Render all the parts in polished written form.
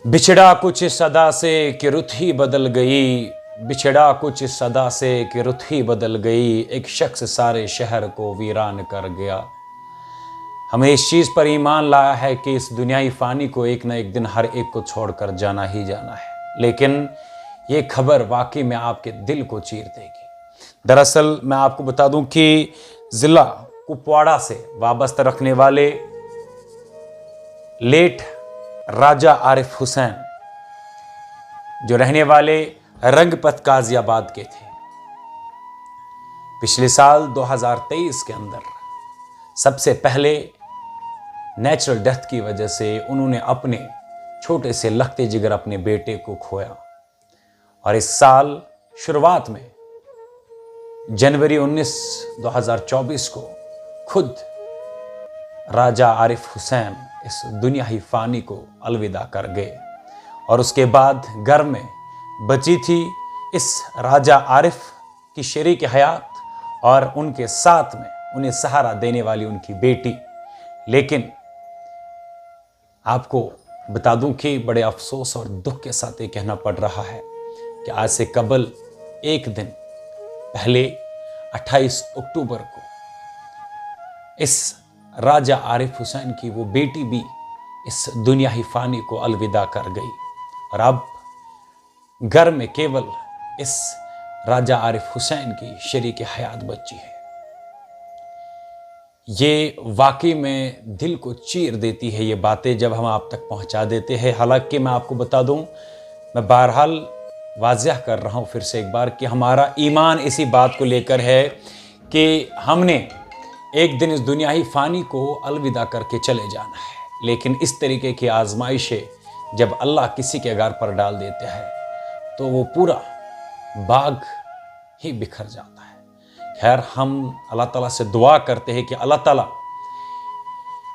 बिछड़ा कुछ सदा से कि रुत ही बदल गई, बिछड़ा कुछ सदा से कि रुत ही बदल गई, एक शख्स सारे शहर को वीरान कर गया। हमें इस चीज़ पर ईमान लाया है कि इस दुनियाई फ़ानी को एक न एक दिन हर एक को छोड़कर जाना ही जाना है, लेकिन ये खबर वाकई में आपके दिल को चीर देगी। दरअसल मैं आपको बता दूं कि ज़िला कुपवाड़ा से वाबस्ता रखने वाले लेट राजा आरिफ हुसैन, जो रहने वाले रंगपत गाजियाबाद के थे, पिछले साल 2023 के अंदर सबसे पहले नेचुरल डेथ की वजह से उन्होंने अपने छोटे से लखते जिगर अपने बेटे को खोया। और इस साल शुरुआत में जनवरी 19, 2024 को खुद राजा आरिफ हुसैन इस दुनियाही फ़ानी को अलविदा कर गए। और उसके बाद घर में बची थी इस राजा आरिफ की शरीक हयात और उनके साथ में उन्हें सहारा देने वाली उनकी बेटी। लेकिन आपको बता दूं कि बड़े अफसोस और दुख के साथ ये कहना पड़ रहा है कि आज से कबल एक दिन पहले 28 अक्टूबर को इस राजा आरिफ हुसैन की वो बेटी भी इस दुनियाही फ़ानी को अलविदा कर गई। और अब घर में केवल इस राजा आरिफ हुसैन की शरीक हयात बची है। ये वाकई में दिल को चीर देती है ये बातें जब हम आप तक पहुंचा देते हैं। हालांकि मैं आपको बता दूं, मैं बहरहाल वाज़ह कर रहा हूं फिर से एक बार कि हमारा ईमान इसी बात को लेकर है कि हमने एक दिन इस दुनियाही फ़ानी को अलविदा करके चले जाना है। लेकिन इस तरीके की आजमाइशें जब अल्लाह किसी के घर पर डाल देते हैं तो वो पूरा बाग ही बिखर जाता है। खैर, हम अल्लाह ताला से दुआ करते हैं कि अल्लाह ताला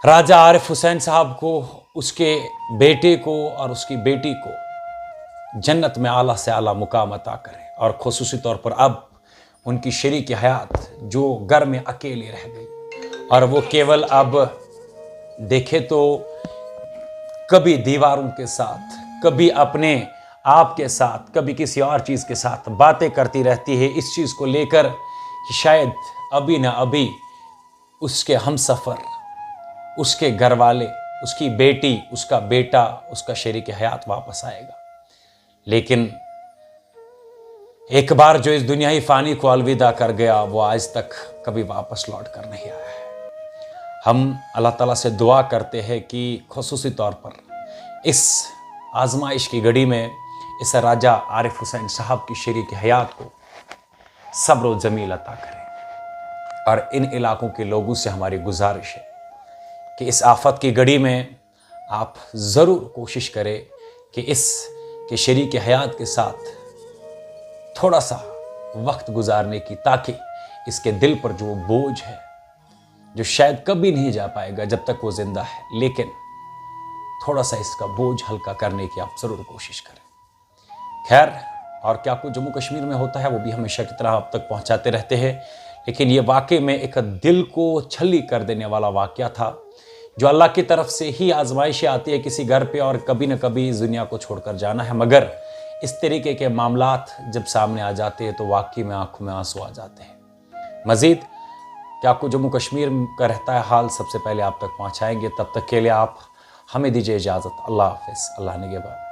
राजा आरिफ हुसैन साहब को, उसके बेटे को और उसकी बेटी को जन्नत में आला से आला मुकाम अता करें। और खुसूसी तौर पर अब उनकी शरीक हयात जो घर में अकेली रह गई और वो केवल अब देखे तो कभी दीवारों के साथ, कभी अपने आप के साथ, कभी किसी और चीज़ के साथ बातें करती रहती है, इस चीज़ को लेकर कि शायद अभी ना अभी उसके हमसफ़र, उसके घर वाले, उसकी बेटी, उसका बेटा, उसका शरीक हयात वापस आएगा। लेकिन एक बार जो इस दुनियाही फ़ानी को अलविदा कर गया वो आज तक कभी वापस लौट कर नहीं आया है। हम अल्लाह ताला से दुआ करते हैं कि खुसूसी तौर पर इस आजमाइश की घड़ी में इस राजा आरिफ हुसैन साहब की शरीक हयात को सब्र व जमील अता करें। और इन इलाकों के लोगों से हमारी गुजारिश है कि इस आफत की घड़ी में आप ज़रूर कोशिश करें कि इस के शरीक हयात के साथ थोड़ा सा वक्त गुजारने की, ताकि इसके दिल पर जो बोझ है, जो शायद कभी नहीं जा पाएगा जब तक वो जिंदा है, लेकिन थोड़ा सा इसका बोझ हल्का करने की आप ज़रूर कोशिश करें। खैर, और क्या कुछ जम्मू कश्मीर में होता है वो भी हमेशा की तरह आप तक पहुंचाते रहते हैं। लेकिन ये वाकई में एक दिल को छल्ली कर देने वाला वाक़या था, जो अल्लाह की तरफ से ही आजमाइशें आती है किसी घर पे, और कभी न कभी इस दुनिया को छोड़कर जाना है। मगर इस तरीके के मामलात जब सामने आ जाते हैं तो वाकई में आंखों में आंसू आ जाते हैं। मज़ीद क्या आपको जम्मू कश्मीर का रहता है हाल, सबसे पहले आप तक पहुँचाएँगे। तब तक के लिए आप हमें दीजिए इजाज़त। अल्लाह हाफ़िज़। अल्लाह निगहबान।